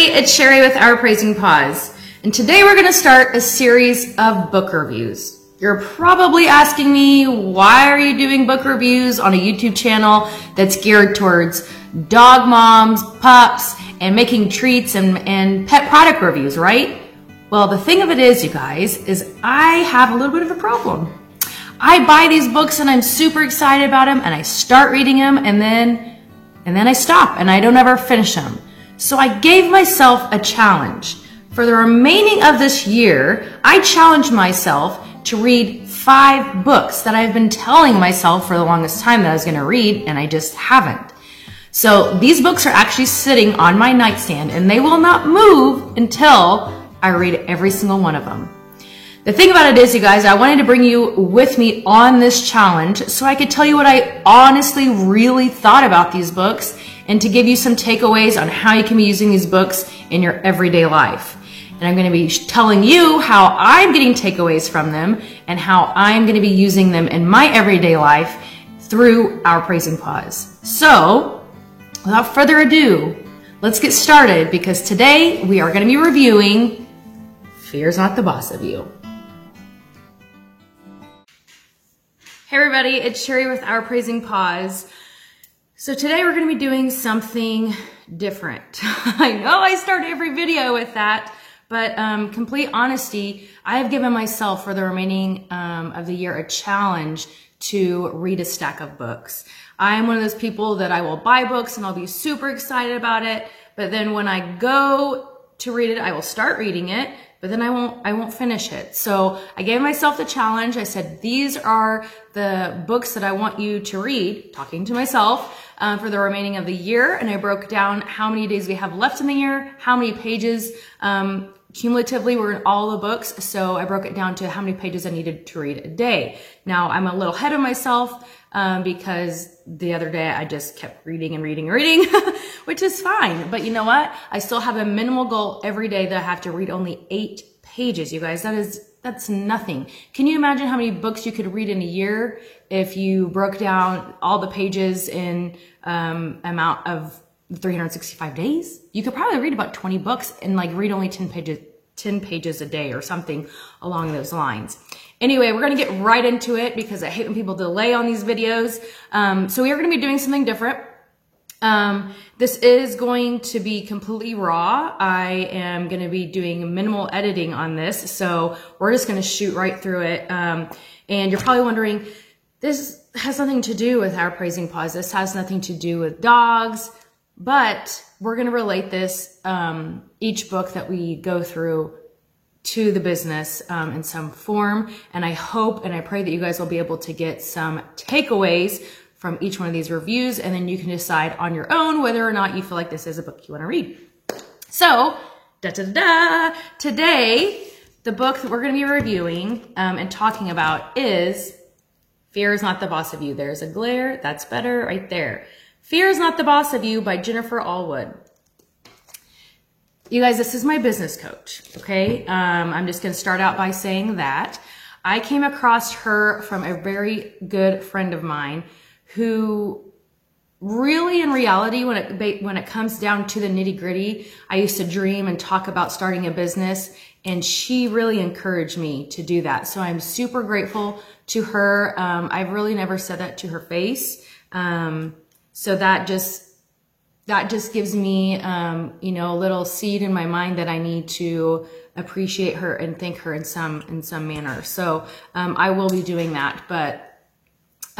it's Sherry with Our Praising Pause, and today we're going to start a series of book reviews. You're probably asking me, why are you doing book reviews on a YouTube channel that's geared towards dog moms, pups, and making treats and pet product reviews, right? Well, the thing of it is, you guys, is I have a little bit of a problem. I buy these books and I'm super excited about them and I start reading them and then I stop and I don't ever finish them. So I gave myself a challenge. For the remaining of this year, I challenged myself to read 5 books that I've been telling myself for the longest time that I was going to read, and I just haven't. So these books are actually sitting on my nightstand and they will not move until I read every single one of them. The thing about it is, you guys, I wanted to bring you with me on this challenge so I could tell you what I honestly really thought about these books and to give you some takeaways on how you can be using these books in your everyday life. And I'm going to be telling you how I'm getting takeaways from them and how I'm going to be using them in my everyday life through Our Praising Pause. So, without further ado, let's get started because today we are going to be reviewing Fear is Not the Boss of You. Hey everybody, it's Sherry with Our Praising Pause. So today we're going to be doing something different. I know I start every video with that, but complete honesty, I have given myself for the remaining of the year a challenge to read a stack of books. I'm one of those people that I will buy books and I'll be super excited about it, but then when I go to read it, I will start reading it, but then I won't finish it. So I gave myself the challenge. I said, these are the books that I want you to read, talking to myself, for the remaining of the year. And I broke down how many days we have left in the year, how many pages cumulatively were in all the books. So I broke it down to how many pages I needed to read a day. Now I'm a little ahead of myself because the other day I just kept reading and reading and reading, which is fine. But you know what? I still have a minimal goal every day that I have to read only 8 pages, you guys. That's nothing. Can you imagine how many books you could read in a year if you broke down all the pages in amount of 365 days? You could probably read about 20 books and like read only 10 pages a day or something along those lines. Anyway, we're going to get right into it because I hate when people delay on these videos. So we are going to be doing something different. This is going to be completely raw. I am going to be doing minimal editing on this. So we're just going to shoot right through it. And you're probably wondering, this has nothing to do with Our Praising Pause. This has nothing to do with dogs, but we're going to relate this, each book that we go through to the business in some form. And I hope and I pray that you guys will be able to get some takeaways from each one of these reviews, and then you can decide on your own whether or not you feel like this is a book you want to read. So, today, the book that we're going to be reviewing and talking about is Fear is Not the Boss of You. There's a glare, that's better right there. Fear is Not the Boss of You by Jennifer Allwood. You guys, this is my business coach, okay? I'm just going to start out by saying that I came across her from a very good friend of mine who really, in reality, when it comes down to the nitty-gritty, I used to dream and talk about starting a business, and she really encouraged me to do that. So I'm super grateful to her. I've really never said that to her face. So that just gives me, you know, a little seed in my mind that I need to appreciate her and thank her in some manner. So I will be doing that. But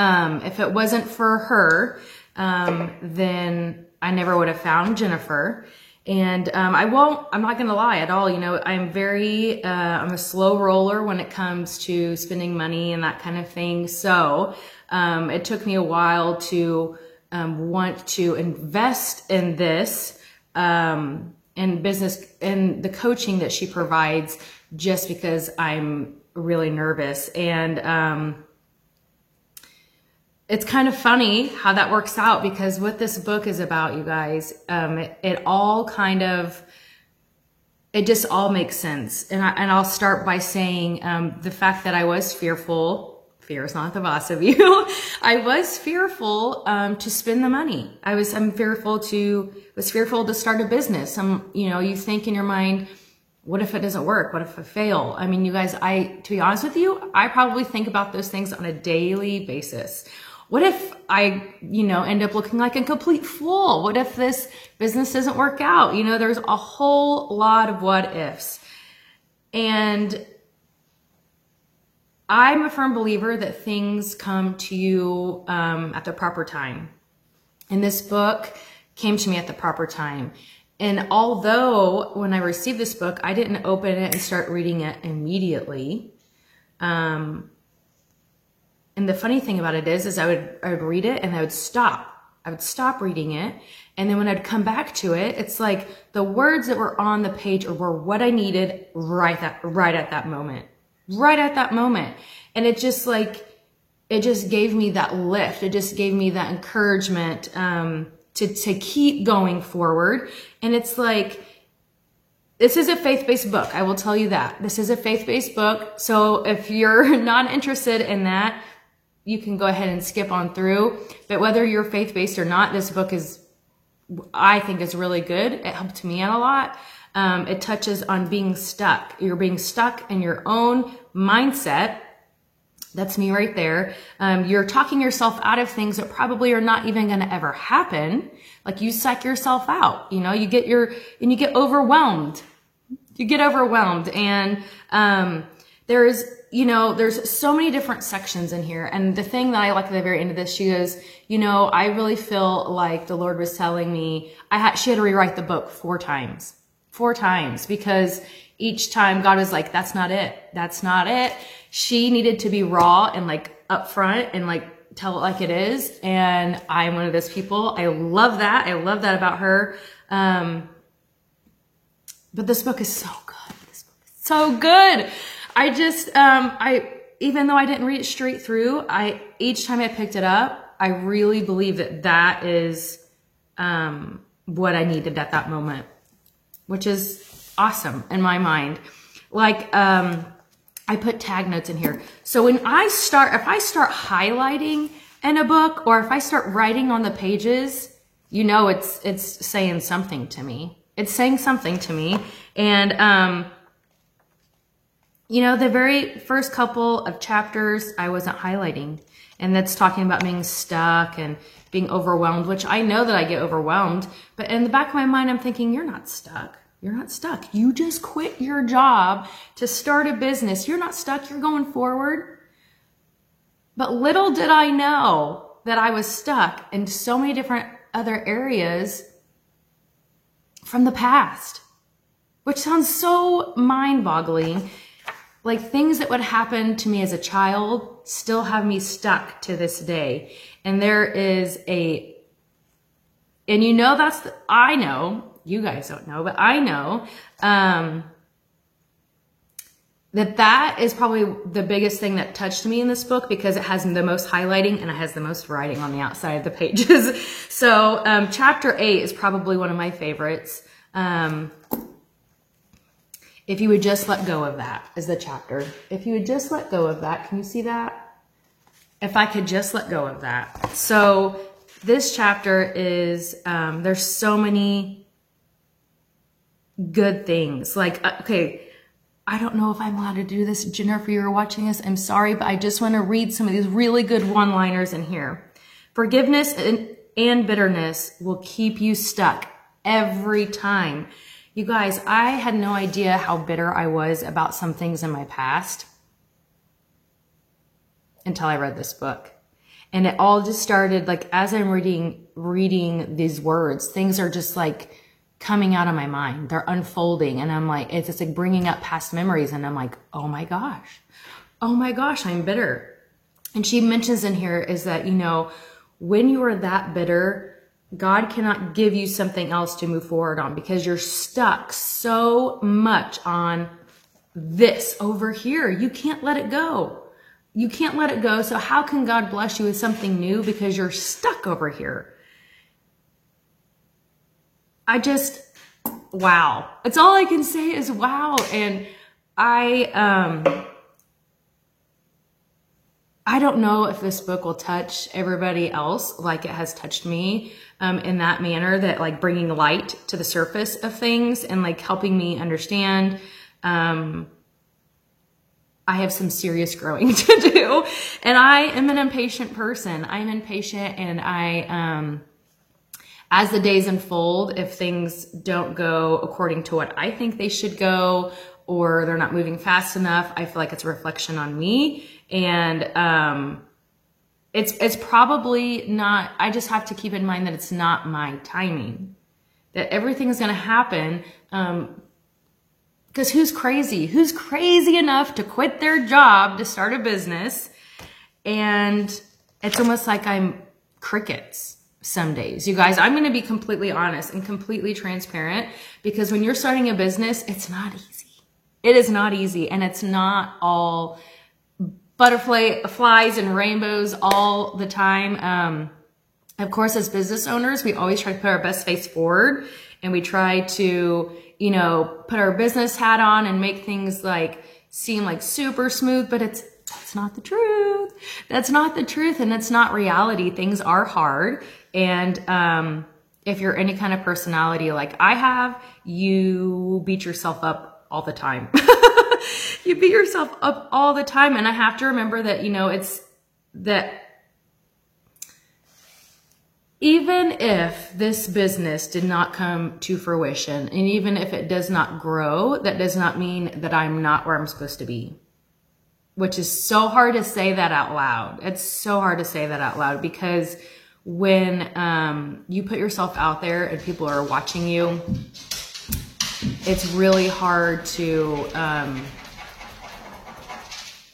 if it wasn't for her, then I never would have found Jennifer. And I'm not gonna lie at all. You know, I'm a slow roller when it comes to spending money and that kind of thing. So it took me a while to want to invest in this and business and the coaching that she provides, just because I'm really nervous. And it's kind of funny how that works out, because what this book is about, you guys, it just all makes sense. And I'll start by saying the fact that I was fearful fear is not the boss of you. I was fearful to spend the money. I'm fearful to start a business. You think in your mind, what if it doesn't work? What if I fail? I mean, you guys, to be honest with you, I probably think about those things on a daily basis. What if I, end up looking like a complete fool? What if this business doesn't work out? There's a whole lot of what ifs. And I'm a firm believer that things come to you at the proper time. And this book came to me at the proper time. And although when I received this book, I didn't open it and start reading it immediately. And the funny thing about it is I would read it and I would stop. I would stop reading it. And then when I'd come back to it, it's like the words that were on the page were what I needed right at that moment. Right at that moment. And it just gave me that lift. It just gave me that encouragement to keep going forward. And it's like, this is a faith-based book. I will tell you that. This is a faith-based book. So if you're not interested in that, you can go ahead and skip on through. But whether you're faith-based or not, this book I think is really good. It helped me out a lot. It touches on being stuck. You're being stuck in your own mindset. That's me right there. You're talking yourself out of things that probably are not even going to ever happen. Like you psych yourself out, you get overwhelmed. You get overwhelmed. And, there's so many different sections in here. And the thing that I like at the very end of this, she goes, I really feel like the Lord was telling me she had to rewrite the book 4 times. 4 times, because each time God was like, that's not it. That's not it. She needed to be raw and upfront and tell it like it is. And I'm one of those people. I love that. I love that about her. But this book is so good. This book is so good. Even though I didn't read it straight through, each time I picked it up, I really believe that is, what I needed at that moment, which is awesome in my mind. I put tag notes in here. So if I start highlighting in a book, or if I start writing on the pages, it's saying something to me. It's saying something to me. And, the very first couple of chapters, I wasn't highlighting. And that's talking about being stuck and being overwhelmed, which I know that I get overwhelmed. But in the back of my mind, I'm thinking, you're not stuck. You're not stuck. You just quit your job to start a business. You're not stuck. You're going forward. But little did I know that I was stuck in so many different other areas from the past, which sounds so mind-boggling. Like things that would happen to me as a child still have me stuck to this day. And there is I know, you guys don't know, but I know, that is probably the biggest thing that touched me in this book, because it has the most highlighting and it has the most writing on the outside of the pages. So, chapter 8 is probably one of my favorites. If you would just let go of that is the chapter. If you would just let go of that, can you see that? If I could just let go of that. So this chapter is, there's so many good things. Okay, I don't know if I'm allowed to do this. Jennifer, you're watching this. I'm sorry, but I just want to read some of these really good one-liners in here. Forgiveness and bitterness will keep you stuck every time. You guys, I had no idea how bitter I was about some things in my past until I read this book. And it all just started as I'm reading these words, things are just coming out of my mind. They're unfolding. And I'm it's just bringing up past memories. And I'm oh my gosh, I'm bitter. And she mentions in here is that, when you are that bitter, God cannot give you something else to move forward on, because you're stuck so much on this over here. You can't let it go. You can't let it go. So how can God bless you with something new? Because you're stuck over here. Wow. It's all I can say is wow. And I I don't know if this book will touch everybody else like it has touched me, in that manner, that like bringing light to the surface of things and like helping me understand. I have some serious growing to do, and I am an impatient person. I'm impatient, and as the days unfold, if things don't go according to what I think they should go, or they're not moving fast enough, I feel like it's a reflection on me. And it's probably not, I just have to keep in mind that it's not my timing, that everything is going to happen. Because who's crazy? Who's crazy enough to quit their job to start a business? And it's almost like I'm crickets some days. You guys, I'm going to be completely honest and completely transparent, because when you're starting a business, it's not easy. It is not easy, and it's not all butterflies and rainbows all the time. Of course, as business owners, we always try to put our best face forward, and we try to, you know, put our business hat on and make things like seem like super smooth, but that's not the truth. That's not the truth, and it's not reality. Things are hard. And if you're any kind of personality like I have, you beat yourself up all the time. You beat yourself up all the time. And I have to remember that, you know, it's that even if this business did not come to fruition, and even if it does not grow, that does not mean that I'm not where I'm supposed to be. Which is so hard to say that out loud. It's so hard to say that out loud, because when you put yourself out there and people are watching you, it's really hard to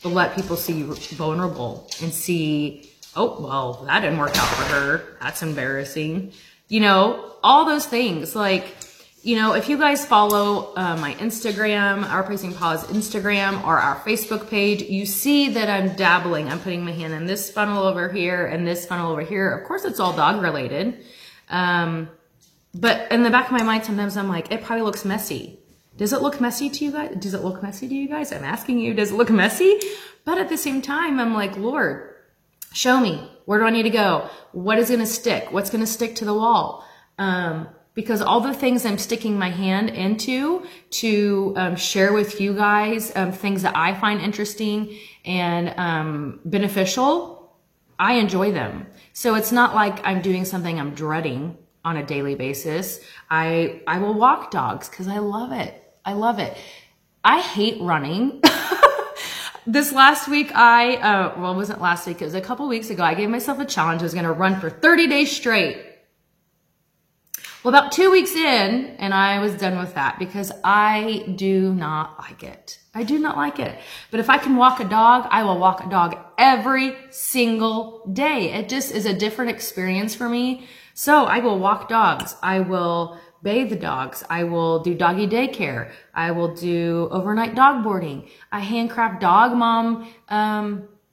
let people see you vulnerable and see, oh, well, that didn't work out for her. That's embarrassing. You know, all those things. Like, you know, if you guys follow my Instagram, Our Praising Paws Instagram, or our Facebook page, you see that I'm dabbling. I'm putting my hand in this funnel over here and this funnel over here. Of course, it's all dog related. But in the back of my mind, sometimes I'm like, it probably looks messy. Does it look messy to you guys? Does it look messy to you guys? I'm asking you, does it look messy? But at the same time, I'm like, Lord, show me. Where do I need to go? What is going to stick? What's going to stick to the wall? Because all the things I'm sticking my hand into to share with you guys, things that I find interesting and beneficial, I enjoy them. So it's not like I'm doing something I'm dreading on a daily basis. I will walk dogs because I love it. I love it. I hate running. This last week, well, it wasn't last week. It was a couple weeks ago. I gave myself a challenge. I was going to run for 30 days straight. Well, about 2 weeks in, and I was done with that because I do not like it. I do not like it. But if I can walk a dog, I will walk a dog every single day. It just is a different experience for me. So I will walk dogs. I will bathe the dogs. I will do doggy daycare. I will do overnight dog boarding. I handcraft dog mom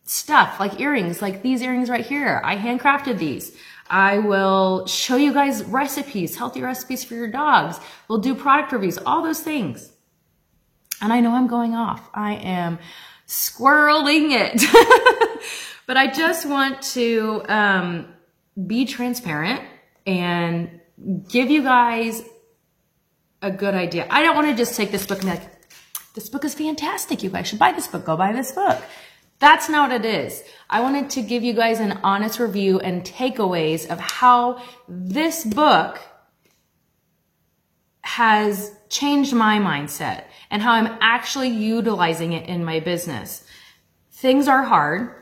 stuff like earrings, like these earrings right here. I handcrafted these. I will show you guys recipes, healthy recipes for your dogs. We'll do product reviews, all those things. And I know I'm going off. I am squirreling it. But I just want to be transparent and give you guys a good idea. I don't want to just take this book and be like, this book is fantastic. You guys should buy this book. Go buy this book. That's not what it is. I wanted to give you guys an honest review and takeaways of how this book has changed my mindset and how I'm actually utilizing it in my business. Things are hard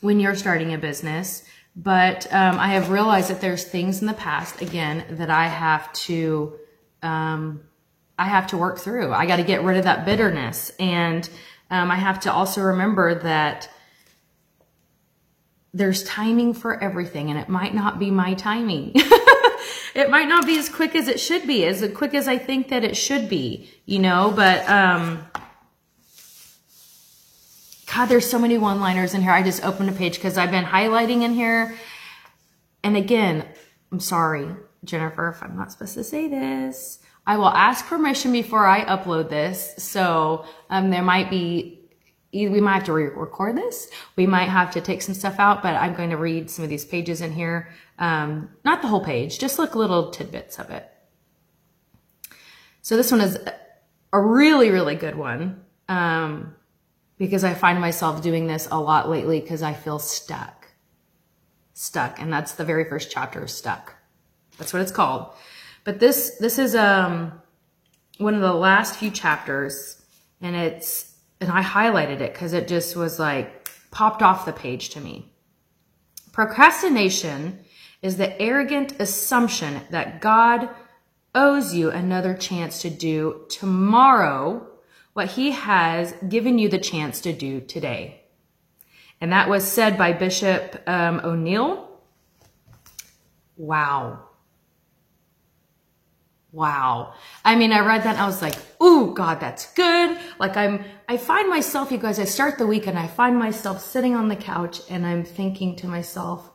when you're starting a business, but I have realized that there's things in the past, again, that I have to work through. I got to get rid of that bitterness, and I have to also remember that there's timing for everything, and it might not be my timing. It might not be as quick as it should be, as quick as I think that it should be, you know, but God, there's so many one-liners in here. I just opened a page because I've been highlighting in here. And again, I'm sorry, Jennifer, if I'm not supposed to say this. I will ask permission before I upload this. So there might be, we might have to re-record this. We might have to take some stuff out, but I'm going to read some of these pages in here. Not the whole page, just like little tidbits of it. So this one is a really, really good one. Because I find myself doing this a lot lately because I feel stuck. And that's the very first chapter, Stuck. That's what it's called. But this is one of the last few chapters, and I highlighted it because it just was like popped off the page to me. Procrastination is the arrogant assumption that God owes you another chance to do tomorrow what he has given you the chance to do today. And that was said by Bishop O'Neill. Wow. I mean, I read that and I was like, ooh, God, that's good. Like I find myself, you guys, I start the week and I find myself sitting on the couch and I'm thinking to myself,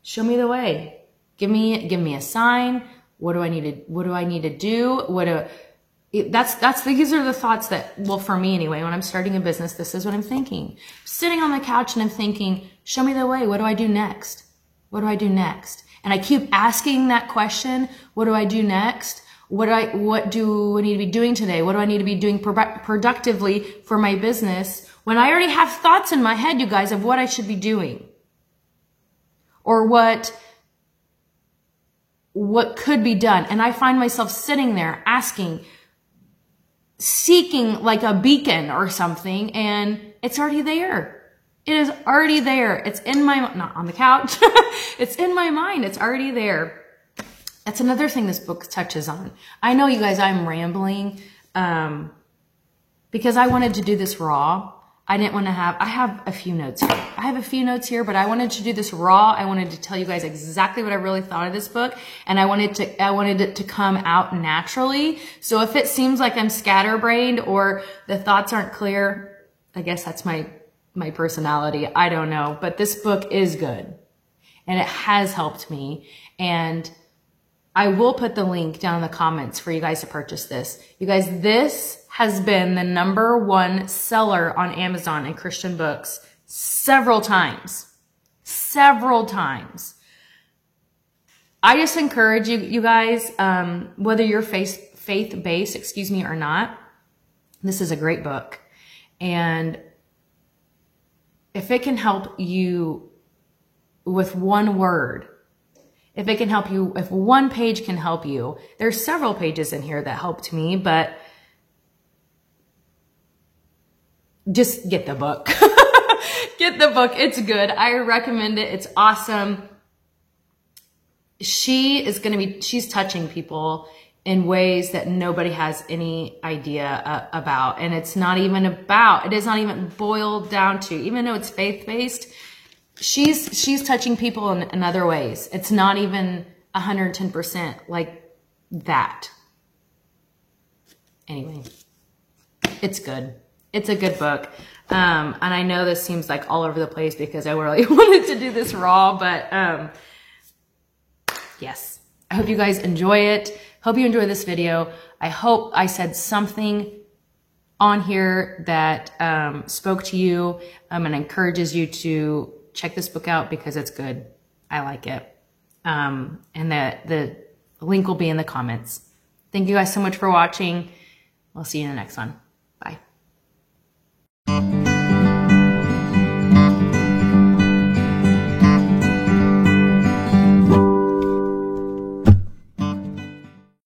show me the way. Give me a sign. What do I need to do? These are the thoughts that, well, for me anyway, when I'm starting a business, this is what I'm thinking. Sitting on the couch and I'm thinking, show me the way. What do I do next? What do I do next? And I keep asking that question. What do I do next? What do I need to be doing today? What do I need to be doing productively for my business? When I already have thoughts in my head, you guys, of what I should be doing. Or what could be done. And I find myself sitting there asking, seeking like a beacon or something, and it's already there. It is already there. It's in my, not on the couch. It's in my mind. It's already there. That's another thing this book touches on. I know, you guys, I'm rambling, because I wanted to do this raw. I have a few notes here. But I wanted to do this raw. I wanted to tell you guys exactly what I really thought of this book. And I wanted it to come out naturally. So if it seems like I'm scatterbrained or the thoughts aren't clear, I guess that's my personality. I don't know. But this book is good. And it has helped me. And I will put the link down in the comments for you guys to purchase this. You guys, this has been the #1 seller on Amazon in Christian books several times. I just encourage you guys, whether you're faith-based, or not, this is a great book. And if it can help you with one word, if one page can help you, there's several pages in here that helped me, but just get the book. Get the book. It's good. I recommend it. It's awesome. She's touching people in ways that nobody has any idea about. And it is not even boiled down to, even though it's faith-based, she's touching people in other ways. It's not even 110% like that. Anyway, it's good. It's a good book. And I know this seems like all over the place because I really wanted to do this raw, but yes, I hope you guys enjoy it. Hope you enjoy this video. I hope I said something on here that spoke to you and encourages you to check this book out because it's good. I like it. And the link will be in the comments. Thank you guys so much for watching. I'll see you in the next one. Bye.